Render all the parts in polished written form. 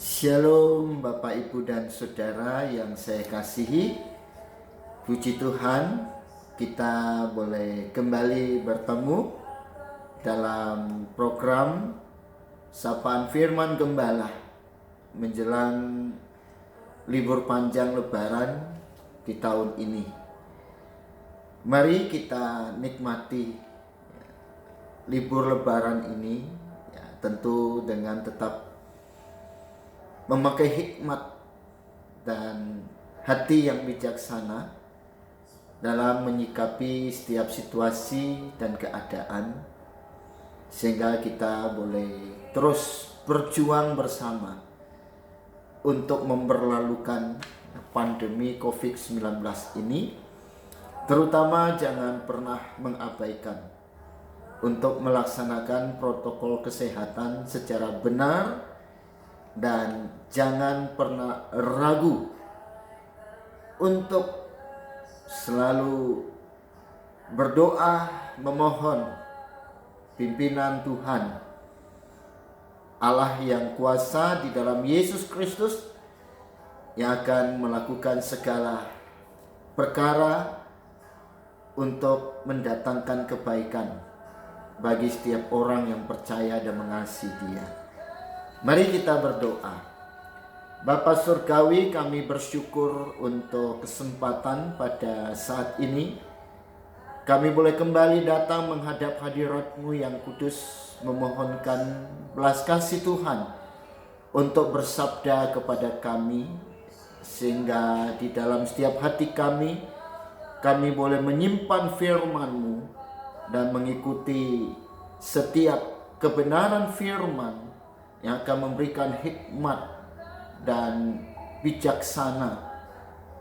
Shalom Bapak Ibu dan Saudara yang saya kasihi. Puji Tuhan, kita boleh kembali bertemu dalam program Sapaan Firman Gembala menjelang libur panjang Lebaran di tahun ini. Mari kita nikmati libur Lebaran ini, tentu dengan tetap memakai hikmat dan hati yang bijaksana dalam menyikapi setiap situasi dan keadaan, sehingga kita boleh terus berjuang bersama untuk memperlalukan pandemi COVID-19 ini. Terutama jangan pernah mengabaikan untuk melaksanakan protokol kesehatan secara benar, dan jangan pernah ragu untuk selalu berdoa memohon pimpinan Tuhan Allah yang kuasa di dalam Yesus Kristus, yang akan melakukan segala perkara untuk mendatangkan kebaikan bagi setiap orang yang percaya dan mengasihi Dia. Mari kita berdoa. Bapa Surgawi, kami bersyukur untuk kesempatan pada saat ini. Kami boleh kembali datang menghadap hadirat-Mu yang kudus, memohonkan belas kasih Tuhan untuk bersabda kepada kami, sehingga di dalam setiap hati kami boleh menyimpan firman-Mu dan mengikuti setiap kebenaran firman yang akan memberikan hikmat dan bijaksana,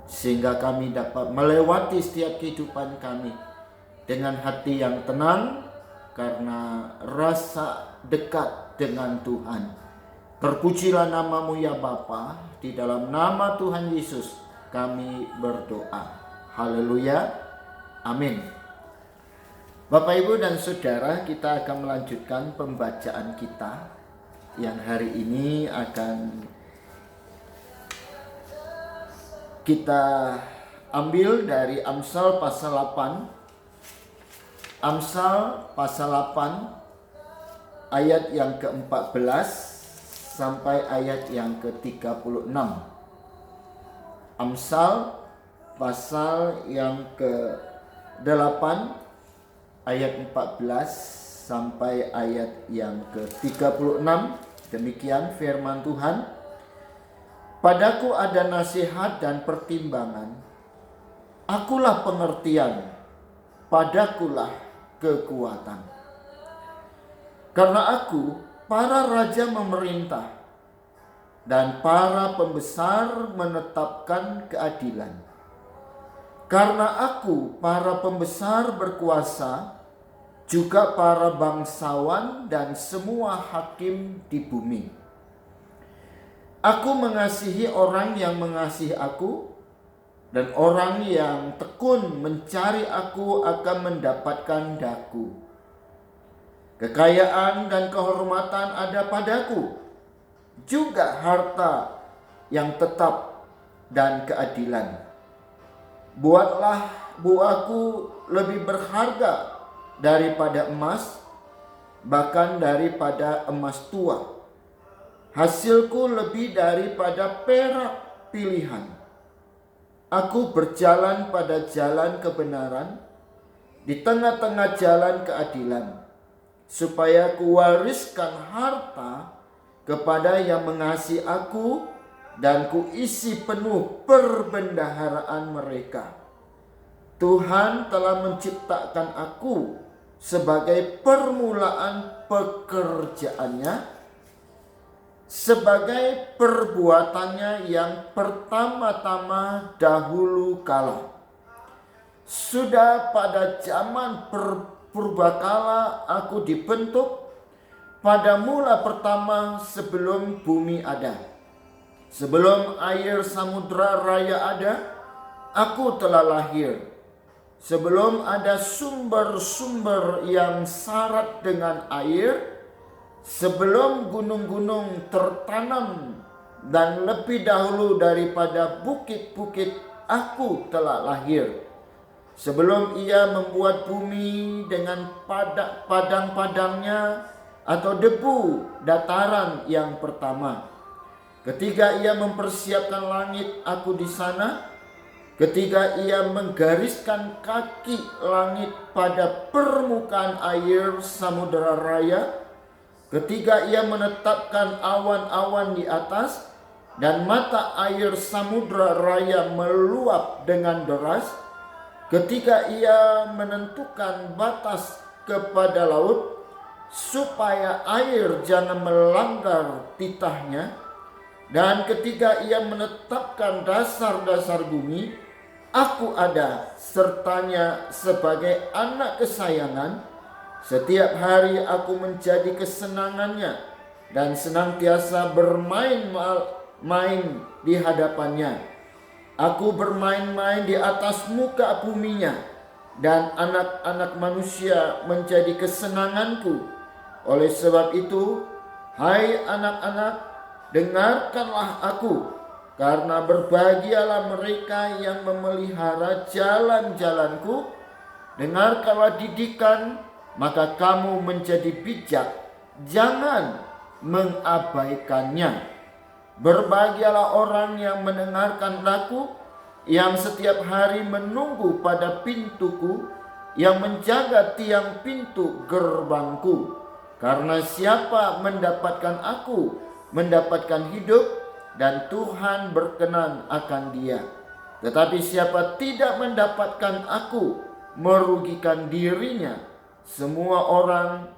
sehingga kami dapat melewati setiap kehidupan kami dengan hati yang tenang karena rasa dekat dengan Tuhan. Terpujilah nama-Mu ya Bapa, di dalam nama Tuhan Yesus kami berdoa. Haleluya, amin. Bapak, Ibu, dan Saudara, kita akan melanjutkan pembacaan kita yang hari ini akan kita ambil dari Amsal pasal 8. Amsal pasal 8 ayat yang ke-14 sampai ayat yang ke-36. Amsal pasal yang ke-8 ayat 14 sampai ayat yang ke-36. Demikian firman Tuhan. Padaku ada nasihat dan pertimbangan, akulah pengertian, padakulah kekuatan. Karena aku, para raja memerintah, dan para pembesar menetapkan keadilan. Karena aku, para pembesar berkuasa, juga para bangsawan dan semua hakim di bumi. Aku mengasihi orang yang mengasihi aku, dan orang yang tekun mencari aku akan mendapatkan daku. Kekayaan dan kehormatan ada padaku, juga harta yang tetap dan keadilan. Buatlah buahku lebih berharga daripada emas, bahkan daripada emas tua. Hasilku lebih daripada perak pilihan. Aku berjalan pada jalan kebenaran, di tengah-tengah jalan keadilan, supaya kuwariskan harta kepada yang mengasihi aku, dan kuisi penuh perbendaharaan mereka. Tuhan telah menciptakan aku sebagai permulaan pekerjaannya, sebagai perbuatannya yang pertama-tama dahulu kala. Sudah pada zaman purbakala aku dibentuk, pada mula pertama sebelum bumi ada. Sebelum air samudra raya ada, aku telah lahir. Sebelum ada sumber-sumber yang syarat dengan air, sebelum gunung-gunung tertanam dan lebih dahulu daripada bukit-bukit aku telah lahir. Sebelum ia membuat bumi dengan padang-padangnya atau debu dataran yang pertama. Ketika ia mempersiapkan langit, aku di sana. Ketika ia menggariskan kaki langit pada permukaan air samudera raya. Ketika ia menetapkan awan-awan di atas dan mata air samudera raya meluap dengan deras. Ketika ia menentukan batas kepada laut supaya air jangan melanggar titahnya. Dan ketika ia menetapkan dasar-dasar bumi, aku ada sertanya sebagai anak kesayangan. Setiap hari aku menjadi kesenangannya dan senantiasa bermain-main di hadapannya. Aku bermain-main di atas muka buminya, dan anak-anak manusia menjadi kesenanganku. Oleh sebab itu, hai anak-anak, dengarkanlah aku, karena berbahagialah mereka yang memelihara jalan-jalanku. Dengarkanlah didikan, maka kamu menjadi bijak, jangan mengabaikannya. Berbahagialah orang yang mendengarkan laku, yang setiap hari menunggu pada pintuku, yang menjaga tiang pintu gerbangku. Karena siapa mendapatkan aku, mendapatkan hidup, dan Tuhan berkenan akan dia. Tetapi siapa tidak mendapatkan aku, merugikan dirinya. Semua orang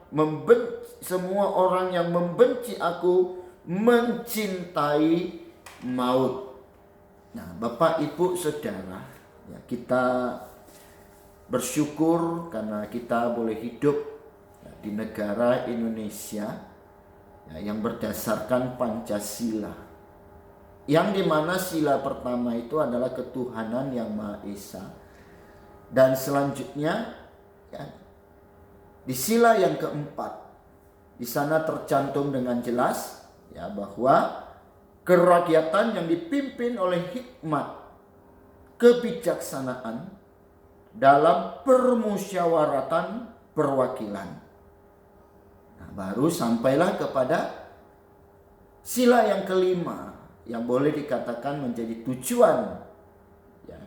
yang membenci aku mencintai maut. Nah, Bapak, Ibu, Saudara, ya, kita bersyukur karena kita boleh hidup ya, di negara Indonesia ya, yang berdasarkan Pancasila, yang dimana sila pertama itu adalah ketuhanan yang Maha Esa, dan selanjutnya ya, di sila yang keempat, di sana tercantum dengan jelas ya bahwa kerakyatan yang dipimpin oleh hikmat kebijaksanaan dalam permusyawaratan perwakilan. Nah, baru sampailah kepada sila yang kelima yang boleh dikatakan menjadi tujuan ya,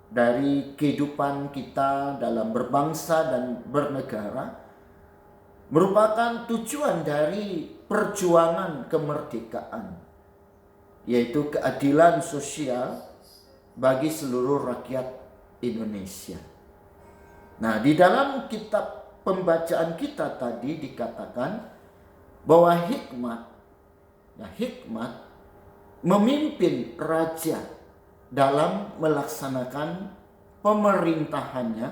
dari kehidupan kita dalam berbangsa dan bernegara, merupakan tujuan dari perjuangan kemerdekaan, yaitu keadilan sosial bagi seluruh rakyat Indonesia. Nah, di dalam kitab pembacaan kita tadi dikatakan bahwa hikmat memimpin raja dalam melaksanakan pemerintahannya.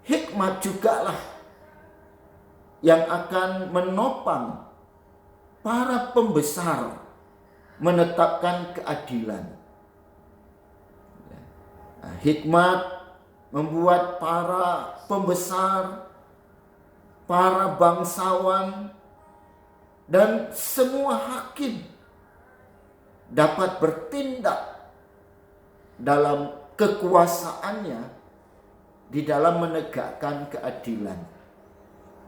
Hikmat jugalah yang akan menopang para pembesar menetapkan keadilan. Nah, hikmat membuat para pembesar, para bangsawan, dan semua hakim dapat bertindak dalam kekuasaannya di dalam menegakkan keadilan.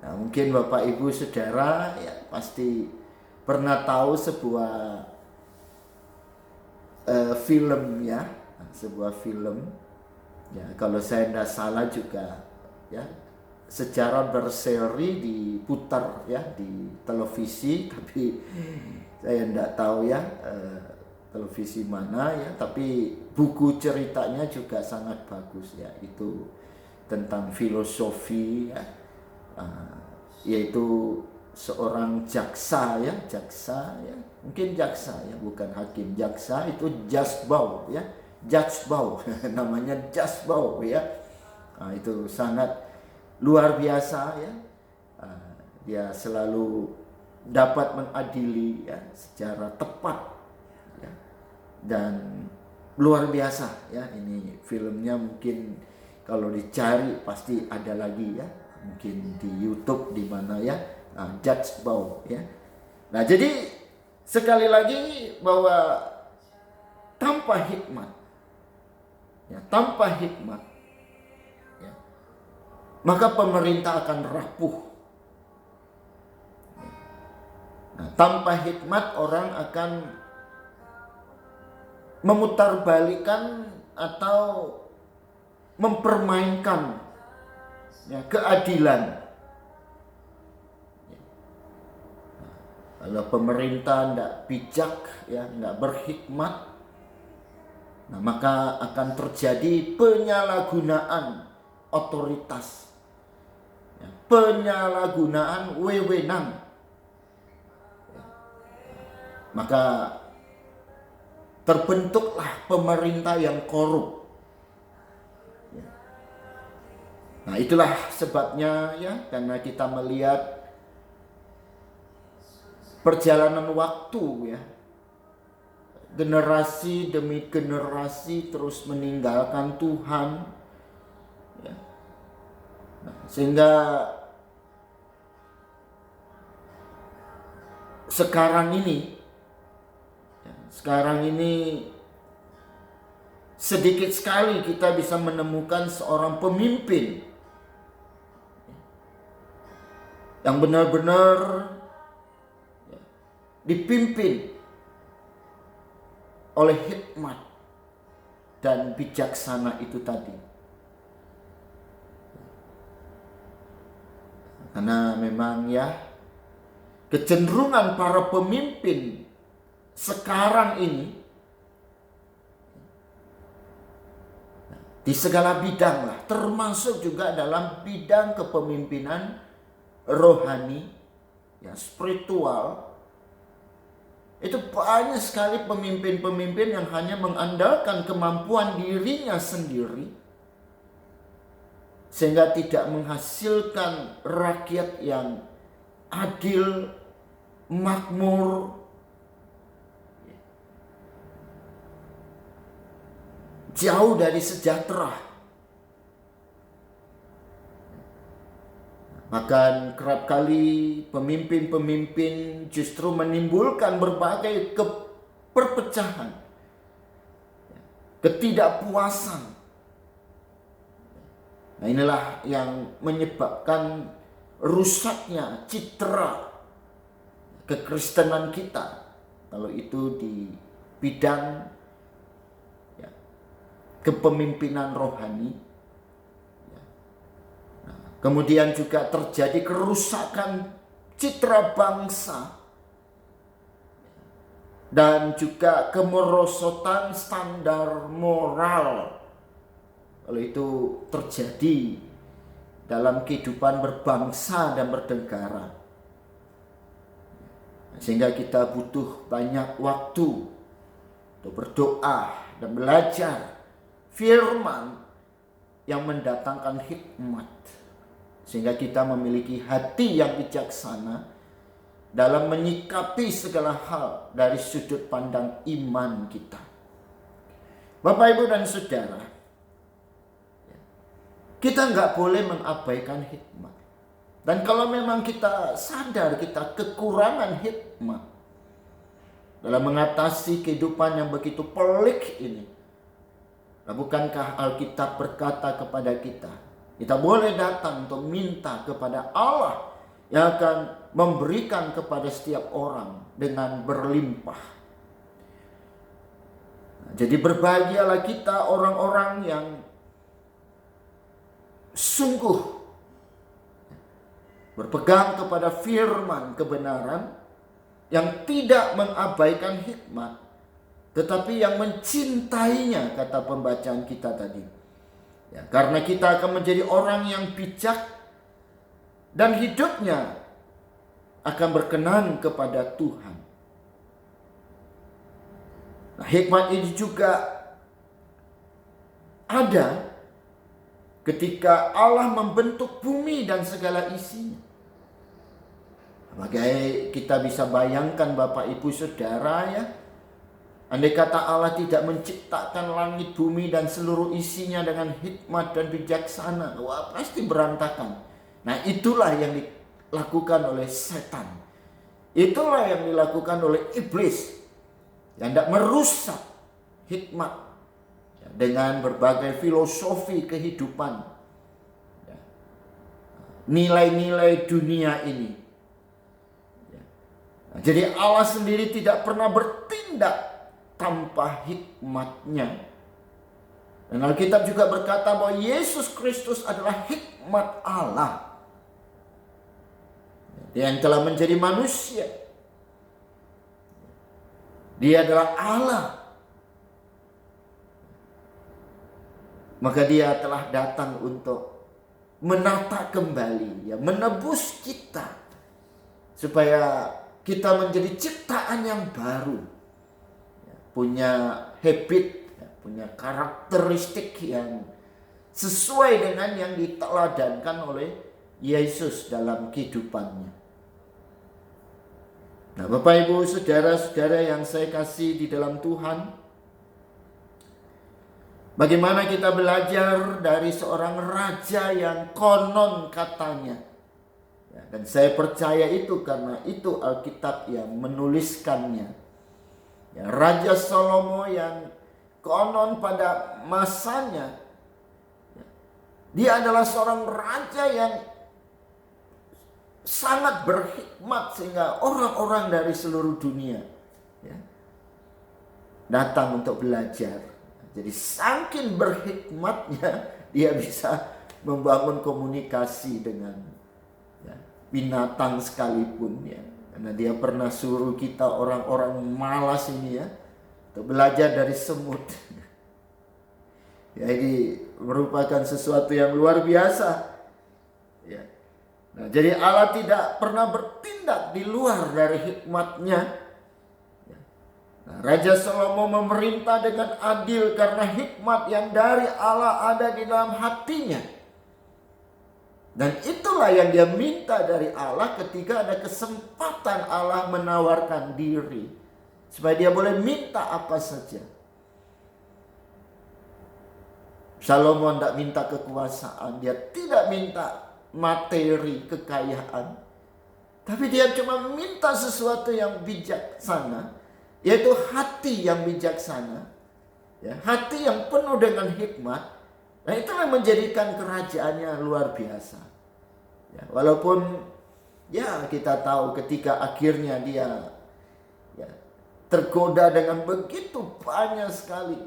Nah, mungkin Bapak, Ibu, Saudara ya pasti pernah tahu sebuah film ya, sebuah film ya, kalau saya tidak salah juga ya, secara berseri diputar ya di televisi, tapi saya tidak tahu ya televisi mana ya, tapi buku ceritanya juga sangat bagus ya, itu tentang filosofi ya, yaitu seorang jaksa ya, mungkin jaksa ya, bukan hakim, jaksa itu Jasbau ya, Jasbau namanya Jasbau ya. Nah, itu sangat luar biasa ya, dia selalu dapat mengadili ya secara tepat ya, dan luar biasa ya. Ini filmnya mungkin kalau dicari pasti ada lagi ya, mungkin di YouTube di mana ya, Jasbau ya. Nah, jadi sekali lagi bahwa tanpa hikmat, ya, ya, maka pemerintah akan rapuh. Nah, tanpa hikmat orang akan memutarbalikkan atau mempermainkan, ya, keadilan. Kalau pemerintah tidak bijak, ya, tidak berhikmat, nah, maka akan terjadi penyalahgunaan otoritas, ya, penyalahgunaan wewenang, ya. Maka terbentuklah pemerintah yang korup. Ya. Nah, itulah sebabnya, ya, karena kita melihat perjalanan waktu, ya, generasi demi generasi terus meninggalkan Tuhan, ya. Nah, sehingga sekarang ini sedikit sekali kita bisa menemukan seorang pemimpin yang benar-benar dipimpin oleh hikmat dan bijaksana itu tadi. Karena memang, ya, kecenderungan para pemimpin sekarang ini di segala bidang lah, termasuk juga dalam bidang kepemimpinan rohani, ya, spiritual. Itu banyak sekali pemimpin-pemimpin yang hanya mengandalkan kemampuan dirinya sendiri, sehingga tidak menghasilkan rakyat yang adil, makmur, jauh dari sejahtera. Bahkan kerap kali pemimpin-pemimpin justru menimbulkan berbagai perpecahan, ketidakpuasan. Nah, inilah yang menyebabkan rusaknya citra kekristenan kita, kalau itu di bidang, ya, kepemimpinan rohani. Kemudian juga terjadi kerusakan citra bangsa dan juga kemerosotan standar moral. Kalau itu terjadi dalam kehidupan berbangsa dan bernegara, sehingga kita butuh banyak waktu untuk berdoa dan belajar firman yang mendatangkan hikmat, sehingga kita memiliki hati yang bijaksana dalam menyikapi segala hal dari sudut pandang iman kita. Bapak, Ibu, dan Saudara, kita nggak boleh mengabaikan hikmat. Dan kalau memang kita sadar kita kekurangan hikmat dalam mengatasi kehidupan yang begitu pelik ini, bukankah Alkitab berkata kepada kita boleh datang untuk minta kepada Allah yang akan memberikan kepada setiap orang dengan berlimpah. Jadi berbahagialah kita orang-orang yang sungguh berpegang kepada firman kebenaran, yang tidak mengabaikan hikmat, tetapi yang mencintainya, kata pembacaan kita tadi. Ya, karena kita akan menjadi orang yang bijak dan hidupnya akan berkenan kepada Tuhan. Nah, hikmat ini juga ada ketika Allah membentuk bumi dan segala isinya. Bagai kita bisa bayangkan, Bapak, Ibu, Saudara, ya, andai kata Allah tidak menciptakan langit, bumi, dan seluruh isinya dengan hikmat dan bijaksana, wah, pasti berantakan. Nah, itulah yang dilakukan oleh setan. Itulah yang dilakukan oleh iblis yang hendak merusak hikmat dengan berbagai filosofi kehidupan, nilai-nilai dunia ini. Jadi Allah sendiri tidak pernah bertindak tanpa hikmatnya. Dan Alkitab juga berkata bahwa Yesus Kristus adalah hikmat Allah. Dia yang telah menjadi manusia. Dia adalah Allah. Maka dia telah datang untuk menata kembali, menebus kita. Supaya kita menjadi ciptaan yang baru. Punya habit, punya karakteristik yang sesuai dengan yang diteladankan oleh Yesus dalam kehidupannya. Nah, Bapak Ibu saudara-saudara yang saya kasih di dalam Tuhan, bagaimana kita belajar dari seorang raja yang konon katanya, dan saya percaya itu karena itu Alkitab yang menuliskannya. Raja Salomo yang konon pada masanya, dia adalah seorang raja yang sangat berhikmat sehingga orang-orang dari seluruh dunia datang untuk belajar. Jadi saking berhikmatnya dia bisa membangun komunikasi dengan binatang sekalipun karena dia pernah suruh kita orang-orang malas ini untuk belajar dari semut. Ini merupakan sesuatu yang luar biasa. Nah, jadi Allah tidak pernah bertindak di luar dari hikmatnya. Nah, Raja Salomo memerintah dengan adil karena hikmat yang dari Allah ada di dalam hatinya. Dan itulah yang dia minta dari Allah ketika ada kesempatan Allah menawarkan diri. Supaya dia boleh minta apa saja. Salomo tidak minta kekuasaan, dia tidak minta materi, kekayaan. Tapi dia cuma minta sesuatu yang bijaksana, yaitu hati yang bijaksana, hati yang penuh dengan hikmat. Nah, itulah yang menjadikan kerajaannya luar biasa. Walaupun kita tahu ketika akhirnya dia tergoda dengan begitu banyak sekali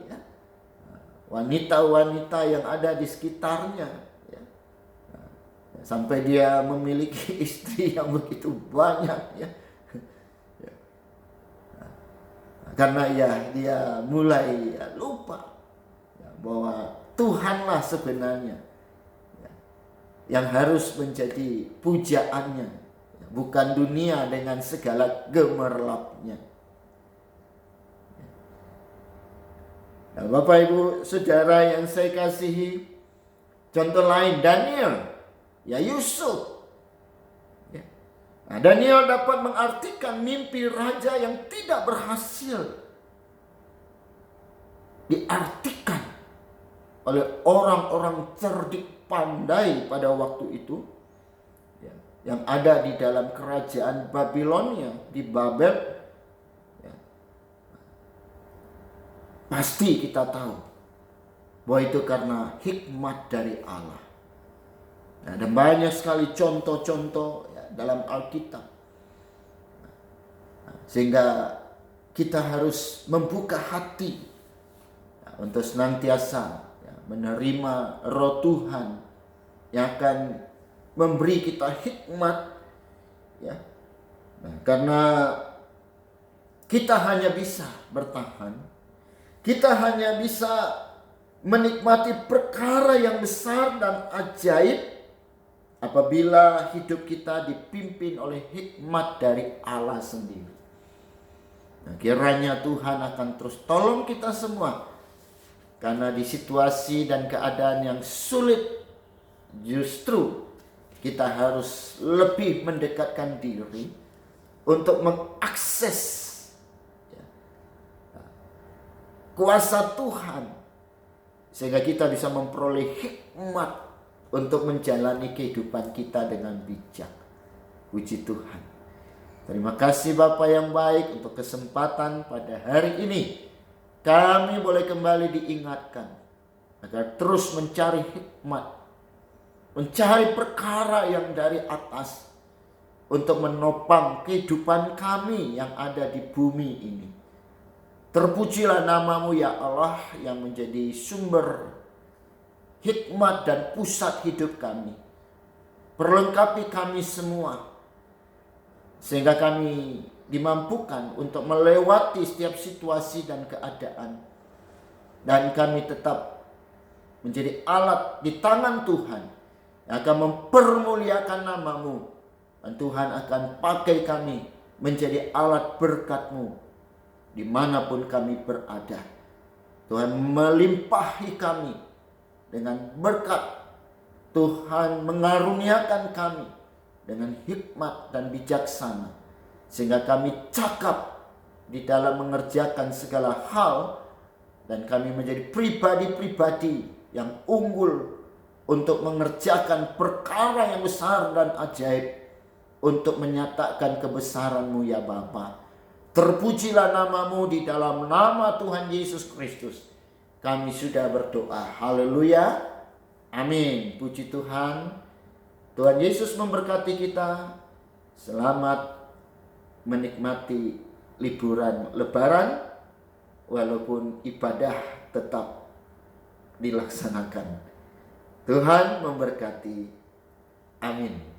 wanita-wanita yang ada di sekitarnya. Sampai dia memiliki istri yang begitu banyak karena dia mulai lupa bahwa Tuhanlah sebenarnya yang harus menjadi pujaannya, bukan dunia dengan segala gemerlapnya. Nah, Bapak Ibu saudara yang saya kasihi, contoh lain Daniel, Yusuf. Nah, Daniel dapat mengartikan mimpi raja yang tidak berhasil diartikan oleh orang-orang cerdik pandai pada waktu itu yang ada di dalam kerajaan Babilonia, di Babel. Pasti kita tahu bahwa itu karena hikmat dari Allah. Nah, ada banyak sekali contoh-contoh dalam Alkitab. Sehingga kita harus membuka hati untuk senantiasa menerima Roh Tuhan yang akan memberi kita hikmat. Nah, karena kita hanya bisa bertahan, kita hanya bisa menikmati perkara yang besar dan ajaib apabila hidup kita dipimpin oleh hikmat dari Allah sendiri. Nah, kiranya Tuhan akan terus tolong kita semua. Karena di situasi dan keadaan yang sulit, justru kita harus lebih mendekatkan diri untuk mengakses kuasa Tuhan, sehingga kita bisa memperoleh hikmat untuk menjalani kehidupan kita dengan bijak. Puji Tuhan. Terima kasih Bapa yang baik untuk kesempatan pada hari ini. Kami boleh kembali diingatkan agar terus mencari hikmat, mencari perkara yang dari atas untuk menopang kehidupan kami yang ada di bumi ini. Terpujilah nama-Mu ya Allah yang menjadi sumber hikmat dan pusat hidup kami. Perlengkapi kami semua sehingga kami dimampukan untuk melewati setiap situasi dan keadaan. Dan kami tetap menjadi alat di tangan Tuhan yang akan mempermuliakan nama-Mu. Dan Tuhan akan pakai kami menjadi alat berkat-Mu dimanapun kami berada. Tuhan melimpahi kami dengan berkat. Tuhan mengaruniakan kami dengan hikmat dan bijaksana, sehingga kami cakap di dalam mengerjakan segala hal, dan kami menjadi pribadi-pribadi yang unggul untuk mengerjakan perkara yang besar dan ajaib, untuk menyatakan kebesaran-Mu ya Bapa. Terpujilah nama-Mu, di dalam nama Tuhan Yesus Kristus kami sudah berdoa. Haleluya. Amin. Puji Tuhan. Tuhan Yesus memberkati kita. Selamat menikmati liburan Lebaran, walaupun ibadah tetap dilaksanakan. Tuhan memberkati. Amin.